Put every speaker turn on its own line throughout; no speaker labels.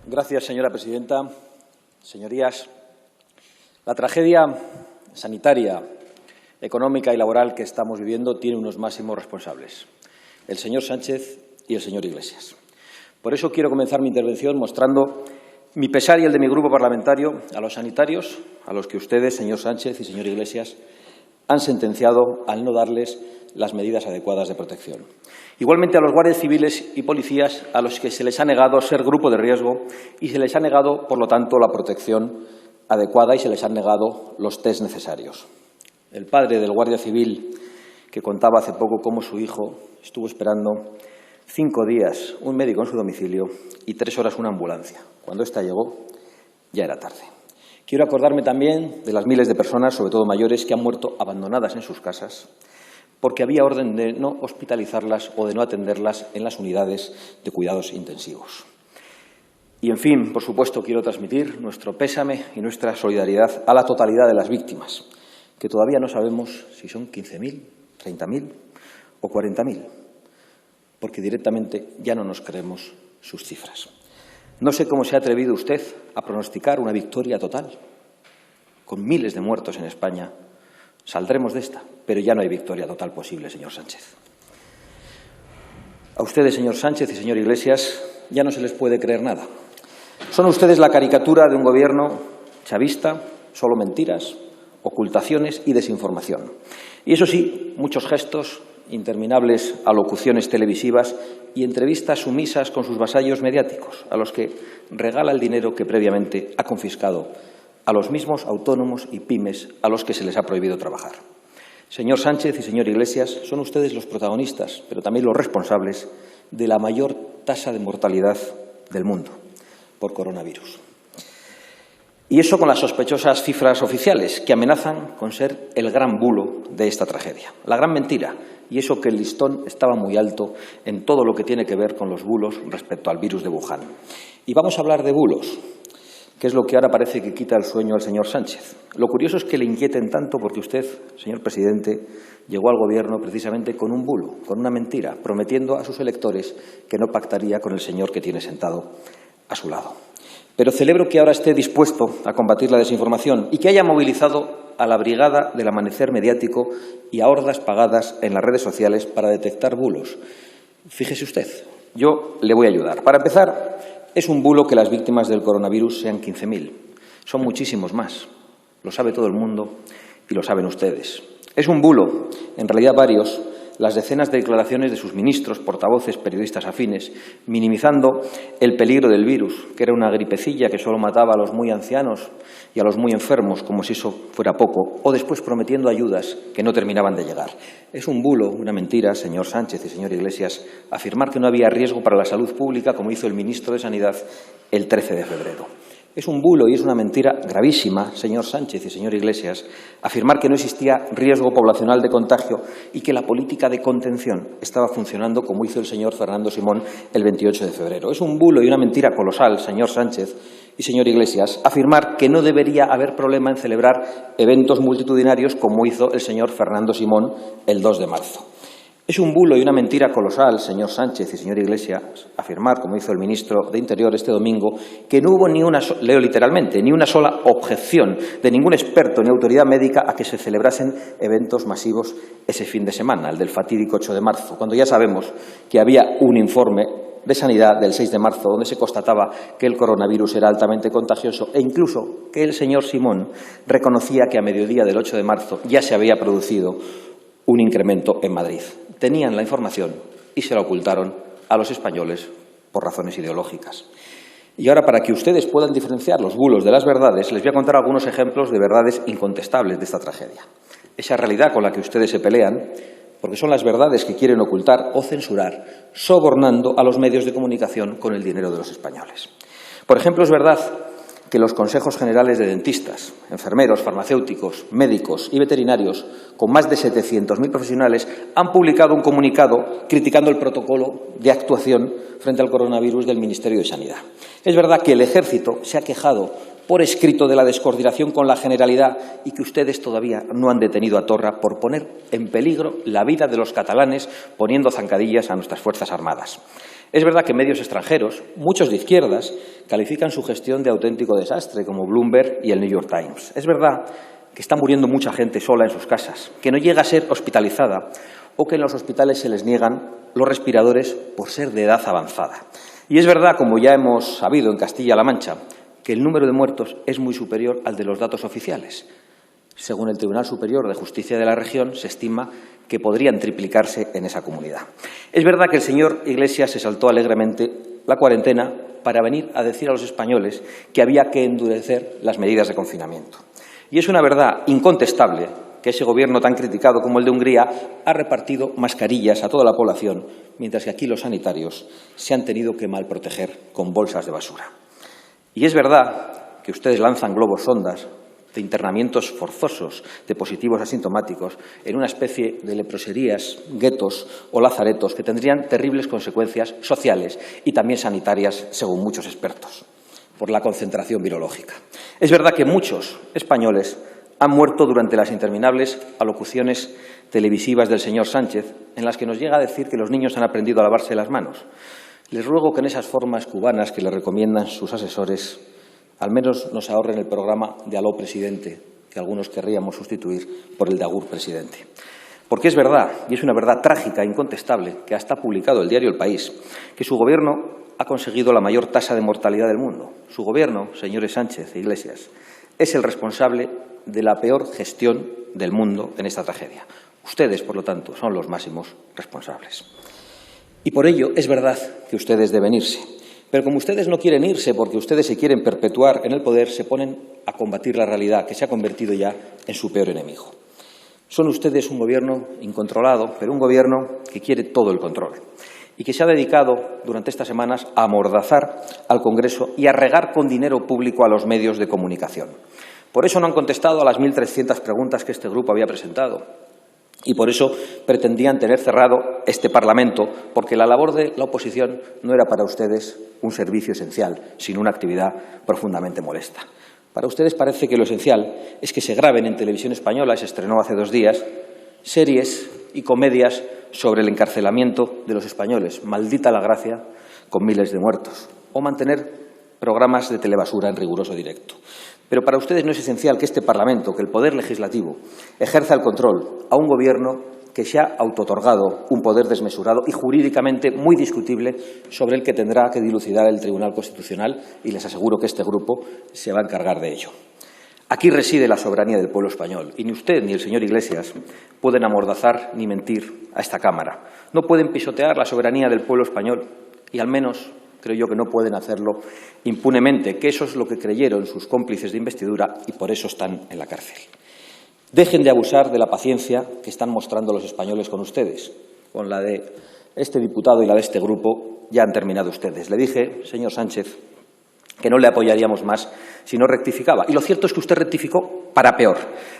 Gracias, señora presidenta. Señorías, la tragedia sanitaria, económica y laboral que estamos viviendo tiene unos máximos responsables, el señor Sánchez y el señor Iglesias. Por eso quiero comenzar mi intervención mostrando mi pesar y el de mi grupo parlamentario a los sanitarios, a los que ustedes, señor Sánchez y señor Iglesias, han sentenciado al no darles las medidas adecuadas de protección. Igualmente a los guardias civiles y policías a los que se les ha negado ser grupo de riesgo y se les ha negado, por lo tanto, la protección adecuada y se les han negado los test necesarios. El padre del guardia civil, que contaba hace poco cómo su hijo estuvo esperando 5 días un médico en su domicilio y 3 horas una ambulancia. Cuando ésta llegó, ya era tarde. Quiero acordarme también de las miles de personas, sobre todo mayores, que han muerto abandonadas en sus casas porque había orden de no hospitalizarlas o de no atenderlas en las unidades de cuidados intensivos. Y, en fin, por supuesto, quiero transmitir nuestro pésame y nuestra solidaridad a la totalidad de las víctimas, que todavía no sabemos si son 15.000, 30.000 o 40.000, porque directamente ya no nos creemos sus cifras. No sé cómo se ha atrevido usted a pronosticar una victoria total. Con miles de muertos en España, saldremos de esta, pero ya no hay victoria total posible, señor Sánchez. A ustedes, señor Sánchez y señor Iglesias, ya no se les puede creer nada. Son ustedes la caricatura de un gobierno chavista, solo mentiras, ocultaciones y desinformación. Y eso sí, muchos gestos, interminables alocuciones televisivas y entrevistas sumisas con sus vasallos mediáticos, a los que regala el dinero que previamente ha confiscado a los mismos autónomos y pymes a los que se les ha prohibido trabajar. Señor Sánchez y señor Iglesias, son ustedes los protagonistas, pero también los responsables de la mayor tasa de mortalidad del mundo por coronavirus. Y eso con las sospechosas cifras oficiales, que amenazan con ser el gran bulo de esta tragedia, la gran mentira, y eso que el listón estaba muy alto en todo lo que tiene que ver con los bulos respecto al virus de Wuhan. Y vamos a hablar de bulos, que es lo que ahora parece que quita el sueño al señor Sánchez. Lo curioso es que le inquieten tanto porque usted, señor presidente, llegó al Gobierno precisamente con un bulo, con una mentira, prometiendo a sus electores que no pactaría con el señor que tiene sentado a su lado. Pero celebro que ahora esté dispuesto a combatir la desinformación y que haya movilizado a la brigada del amanecer mediático y a hordas pagadas en las redes sociales para detectar bulos. Fíjese usted, yo le voy a ayudar. Para empezar, es un bulo que las víctimas del coronavirus sean 15.000. Son muchísimos más. Lo sabe todo el mundo y lo saben ustedes. Es un bulo, en realidad varios, las decenas de declaraciones de sus ministros, portavoces, periodistas afines, minimizando el peligro del virus, que era una gripecilla que solo mataba a los muy ancianos y a los muy enfermos, como si eso fuera poco, o después prometiendo ayudas que no terminaban de llegar. Es un bulo, una mentira, señor Sánchez y señor Iglesias, afirmar que no había riesgo para la salud pública, como hizo el ministro de Sanidad el 13 de febrero. Es un bulo y es una mentira gravísima, señor Sánchez y señor Iglesias, afirmar que no existía riesgo poblacional de contagio y que la política de contención estaba funcionando como hizo el señor Fernando Simón el 28 de febrero. Es un bulo y una mentira colosal, señor Sánchez y señor Iglesias, afirmar que no debería haber problema en celebrar eventos multitudinarios como hizo el señor Fernando Simón el 2 de marzo. Es un bulo y una mentira colosal, señor Sánchez y señor Iglesias, afirmar, como hizo el ministro de Interior este domingo, que no hubo leo literalmente, ni una sola objeción de ningún experto ni autoridad médica a que se celebrasen eventos masivos ese fin de semana, el del fatídico 8 de marzo, cuando ya sabemos que había un informe de Sanidad del 6 de marzo donde se constataba que el coronavirus era altamente contagioso e incluso que el señor Simón reconocía que a mediodía del 8 de marzo ya se había producido un incremento en Madrid. Tenían la información y se la ocultaron a los españoles por razones ideológicas. Y ahora, para que ustedes puedan diferenciar los bulos de las verdades, les voy a contar algunos ejemplos de verdades incontestables de esta tragedia. Esa realidad con la que ustedes se pelean, porque son las verdades que quieren ocultar o censurar, sobornando a los medios de comunicación con el dinero de los españoles. Por ejemplo, es verdad que los consejos generales de dentistas, enfermeros, farmacéuticos, médicos y veterinarios, con más de 700.000 profesionales, han publicado un comunicado criticando el protocolo de actuación frente al coronavirus del Ministerio de Sanidad. Es verdad que el Ejército se ha quejado por escrito de la descoordinación con la Generalidad y que ustedes todavía no han detenido a Torra por poner en peligro la vida de los catalanes poniendo zancadillas a nuestras Fuerzas Armadas. Es verdad que medios extranjeros, muchos de izquierdas, califican su gestión de auténtico desastre, como Bloomberg y el New York Times. Es verdad que está muriendo mucha gente sola en sus casas, que no llega a ser hospitalizada o que en los hospitales se les niegan los respiradores por ser de edad avanzada. Y es verdad, como ya hemos sabido en Castilla-La Mancha, que el número de muertos es muy superior al de los datos oficiales. Según el Tribunal Superior de Justicia de la región, se estima que podrían triplicarse en esa comunidad. Es verdad que el señor Iglesias se saltó alegremente la cuarentena para venir a decir a los españoles que había que endurecer las medidas de confinamiento. Y es una verdad incontestable que ese gobierno tan criticado como el de Hungría ha repartido mascarillas a toda la población, mientras que aquí los sanitarios se han tenido que malproteger con bolsas de basura. Y es verdad que ustedes lanzan globos sondas de internamientos forzosos de positivos asintomáticos en una especie de leproserías, guetos o lazaretos que tendrían terribles consecuencias sociales y también sanitarias, según muchos expertos, por la concentración virológica. Es verdad que muchos españoles han muerto durante las interminables alocuciones televisivas del señor Sánchez, en las que nos llega a decir que los niños han aprendido a lavarse las manos. Les ruego que en esas formas cubanas que le recomiendan sus asesores al menos nos ahorren el programa de Aló, presidente, que algunos querríamos sustituir por el de Agur, presidente. Porque es verdad, y es una verdad trágica e incontestable, que hasta ha publicado el diario El País, que su gobierno ha conseguido la mayor tasa de mortalidad del mundo. Su gobierno, señores Sánchez e Iglesias, es el responsable de la peor gestión del mundo en esta tragedia. Ustedes, por lo tanto, son los máximos responsables. Y por ello es verdad que ustedes deben irse. Pero como ustedes no quieren irse porque ustedes se quieren perpetuar en el poder, se ponen a combatir la realidad, que se ha convertido ya en su peor enemigo. Son ustedes un gobierno incontrolado, pero un gobierno que quiere todo el control y que se ha dedicado durante estas semanas a amordazar al Congreso y a regar con dinero público a los medios de comunicación. Por eso no han contestado a las 1.300 preguntas que este grupo había presentado. Y por eso pretendían tener cerrado este Parlamento, porque la labor de la oposición no era para ustedes un servicio esencial, sino una actividad profundamente molesta. Para ustedes parece que lo esencial es que se graben en Televisión Española, y se estrenó hace 2 días, series y comedias sobre el encarcelamiento de los españoles, maldita la gracia, con miles de muertos, o mantener programas de telebasura en riguroso directo. Pero para ustedes no es esencial que este Parlamento, que el Poder Legislativo, ejerza el control a un gobierno que se ha autootorgado un poder desmesurado y jurídicamente muy discutible, sobre el que tendrá que dilucidar el Tribunal Constitucional, y les aseguro que este grupo se va a encargar de ello. Aquí reside la soberanía del pueblo español, y ni usted ni el señor Iglesias pueden amordazar ni mentir a esta Cámara. No pueden pisotear la soberanía del pueblo español, y al menos creo yo que no pueden hacerlo impunemente, que eso es lo que creyeron sus cómplices de investidura y por eso están en la cárcel. Dejen de abusar de la paciencia que están mostrando los españoles con ustedes. Con la de este diputado y la de este grupo ya han terminado ustedes. Le dije, señor Sánchez, que no le apoyaríamos más si no rectificaba. Y lo cierto es que usted rectificó para peor.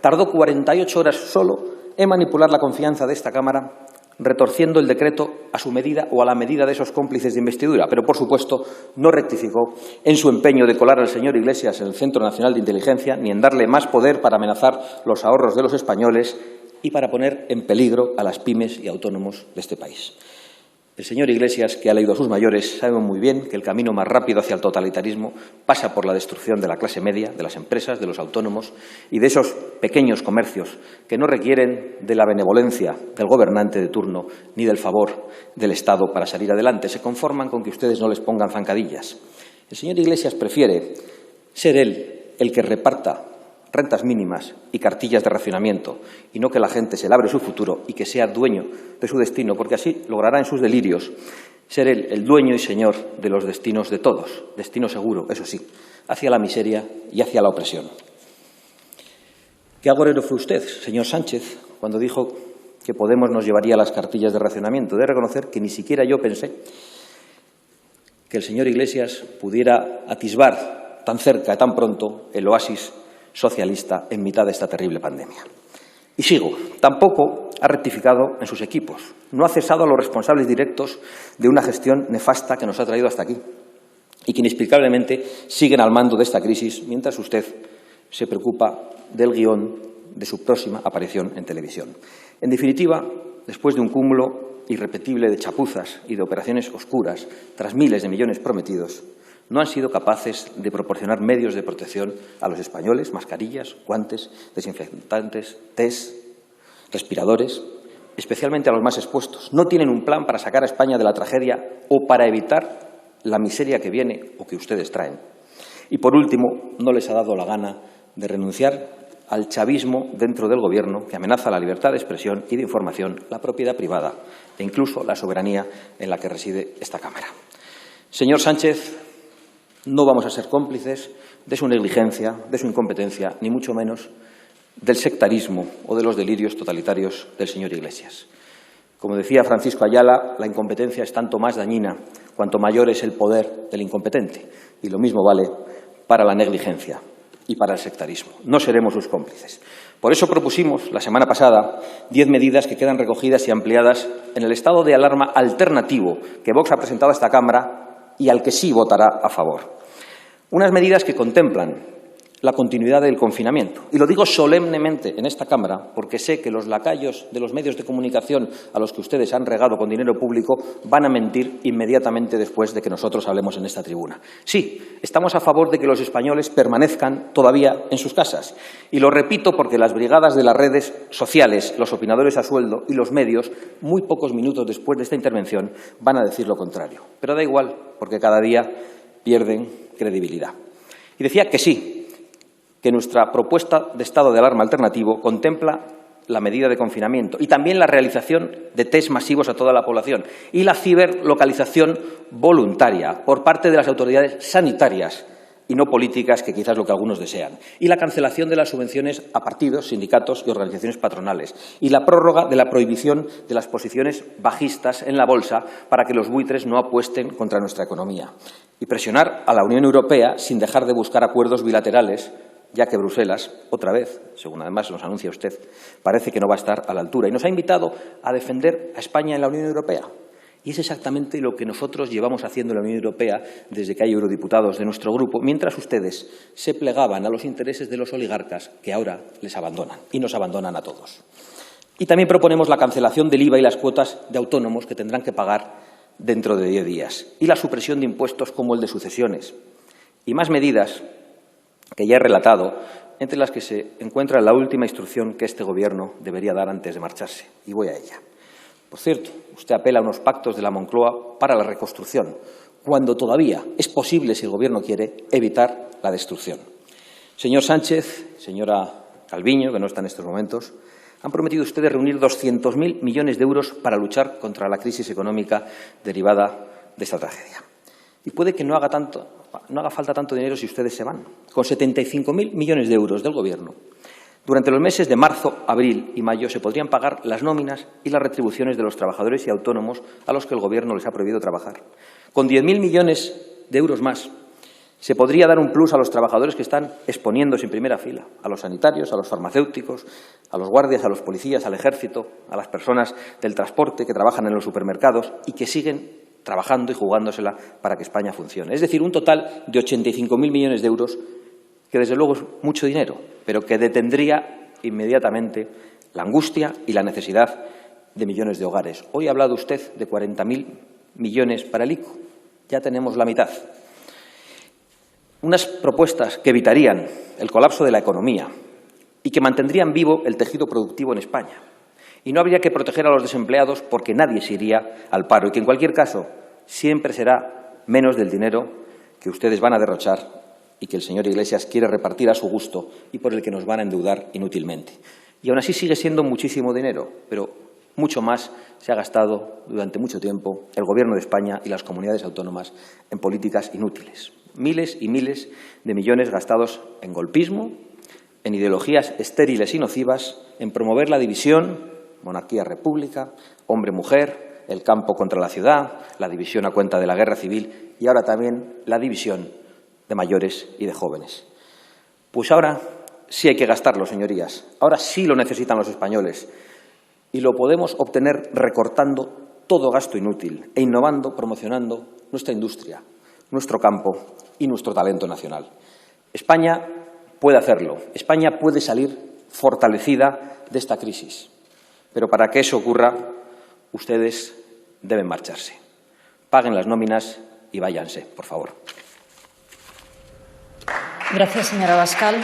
Tardó 48 horas solo en manipular la confianza de esta Cámara, retorciendo el decreto a su medida o a la medida de esos cómplices de investidura. Pero, por supuesto, no rectificó en su empeño de colar al señor Iglesias en el Centro Nacional de Inteligencia, ni en darle más poder para amenazar los ahorros de los españoles y para poner en peligro a las pymes y autónomos de este país. El señor Iglesias, que ha leído a sus mayores, sabe muy bien que el camino más rápido hacia el totalitarismo pasa por la destrucción de la clase media, de las empresas, de los autónomos y de esos pequeños comercios que no requieren de la benevolencia del gobernante de turno ni del favor del Estado para salir adelante. Se conforman con que ustedes no les pongan zancadillas. El señor Iglesias prefiere ser él el que reparta rentas mínimas y cartillas de racionamiento, y no que la gente se labre su futuro y que sea dueño de su destino, porque así logrará en sus delirios ser él el dueño y señor de los destinos de todos, destino seguro, eso sí, hacia la miseria y hacia la opresión. ¿Qué agorero fue usted, señor Sánchez, cuando dijo que Podemos nos llevaría las cartillas de racionamiento? De reconocer que ni siquiera yo pensé que el señor Iglesias pudiera atisbar tan cerca, tan pronto, el oasis socialista en mitad de esta terrible pandemia. Y sigo, tampoco ha rectificado en sus equipos, no ha cesado a los responsables directos de una gestión nefasta que nos ha traído hasta aquí y que inexplicablemente siguen al mando de esta crisis mientras usted se preocupa del guión de su próxima aparición en televisión. En definitiva, después de un cúmulo irrepetible de chapuzas y de operaciones oscuras, tras miles de millones prometidos, no han sido capaces de proporcionar medios de protección a los españoles, mascarillas, guantes, desinfectantes, test, respiradores, especialmente a los más expuestos. No tienen un plan para sacar a España de la tragedia o para evitar la miseria que viene o que ustedes traen. Y, por último, no les ha dado la gana de renunciar al chavismo dentro del Gobierno, que amenaza la libertad de expresión y de información, la propiedad privada e incluso la soberanía en la que reside esta Cámara. Señor Sánchez, no vamos a ser cómplices de su negligencia, de su incompetencia, ni mucho menos del sectarismo o de los delirios totalitarios del señor Iglesias. Como decía Francisco Ayala, la incompetencia es tanto más dañina cuanto mayor es el poder del incompetente, y lo mismo vale para la negligencia y para el sectarismo. No seremos sus cómplices. Por eso propusimos la semana pasada 10 medidas que quedan recogidas y ampliadas en el estado de alarma alternativo que Vox ha presentado a esta Cámara y al que sí votará a favor. Unas medidas que contemplan la continuidad del confinamiento. Y lo digo solemnemente en esta Cámara porque sé que los lacayos de los medios de comunicación a los que ustedes han regado con dinero público van a mentir inmediatamente después de que nosotros hablemos en esta tribuna. Sí, estamos a favor de que los españoles permanezcan todavía en sus casas. Y lo repito porque las brigadas de las redes sociales, los opinadores a sueldo y los medios, muy pocos minutos después de esta intervención, van a decir lo contrario. Pero da igual, porque cada día pierden credibilidad. Y decía que sí, que nuestra propuesta de estado de alarma alternativo contempla la medida de confinamiento y también la realización de test masivos a toda la población y la ciberlocalización voluntaria por parte de las autoridades sanitarias y no políticas, que quizás es lo que algunos desean, y la cancelación de las subvenciones a partidos, sindicatos y organizaciones patronales, y la prórroga de la prohibición de las posiciones bajistas en la bolsa para que los buitres no apuesten contra nuestra economía, y presionar a la Unión Europea sin dejar de buscar acuerdos bilaterales, ya que Bruselas, otra vez, según además nos anuncia usted, parece que no va a estar a la altura. Y nos ha invitado a defender a España en la Unión Europea. Y es exactamente lo que nosotros llevamos haciendo en la Unión Europea desde que hay eurodiputados de nuestro grupo, mientras ustedes se plegaban a los intereses de los oligarcas que ahora les abandonan y nos abandonan a todos. Y también proponemos la cancelación del IVA y las cuotas de autónomos que tendrán que pagar dentro de 10 días y la supresión de impuestos como el de sucesiones. Y más medidas que ya he relatado, entre las que se encuentra la última instrucción que este Gobierno debería dar antes de marcharse. Y voy a ella. Por cierto, usted apela a unos pactos de la Moncloa para la reconstrucción, cuando todavía es posible, si el Gobierno quiere, evitar la destrucción. Señor Sánchez, señora Calviño, que no está en estos momentos, han prometido ustedes reunir 200.000 millones de euros para luchar contra la crisis económica derivada de esta tragedia. Y puede que no haga falta tanto dinero si ustedes se van. Con 75.000 millones de euros del Gobierno, durante los meses de marzo, abril y mayo se podrían pagar las nóminas y las retribuciones de los trabajadores y autónomos a los que el Gobierno les ha prohibido trabajar. Con 10.000 millones de euros más se podría dar un plus a los trabajadores que están exponiéndose en primera fila, a los sanitarios, a los farmacéuticos, a los guardias, a los policías, al ejército, a las personas del transporte que trabajan en los supermercados y que siguen trabajando y jugándosela para que España funcione. Es decir, un total de 85.000 millones de euros, que desde luego es mucho dinero, pero que detendría inmediatamente la angustia y la necesidad de millones de hogares. Hoy ha hablado usted de 40.000 millones para el ICO. Ya tenemos la mitad. Unas propuestas que evitarían el colapso de la economía y que mantendrían vivo el tejido productivo en España. Y no habría que proteger a los desempleados porque nadie se iría al paro y que, en cualquier caso, siempre será menos del dinero que ustedes van a derrochar y que el señor Iglesias quiere repartir a su gusto y por el que nos van a endeudar inútilmente. Y aún así sigue siendo muchísimo dinero, pero mucho más se ha gastado durante mucho tiempo el Gobierno de España y las comunidades autónomas en políticas inútiles. Miles y miles de millones gastados en golpismo, en ideologías estériles y nocivas, en promover la división, monarquía-república, hombre-mujer, el campo contra la ciudad, la división a cuenta de la guerra civil y ahora también la división de mayores y de jóvenes. Pues ahora sí hay que gastarlo, señorías. Ahora sí lo necesitan los españoles. Y lo podemos obtener recortando todo gasto inútil e innovando, promocionando nuestra industria, nuestro campo y nuestro talento nacional. España puede hacerlo. España puede salir fortalecida de esta crisis. Pero para que eso ocurra, ustedes deben marcharse. Paguen las nóminas y váyanse, por favor.
Gracias, señor Abascal.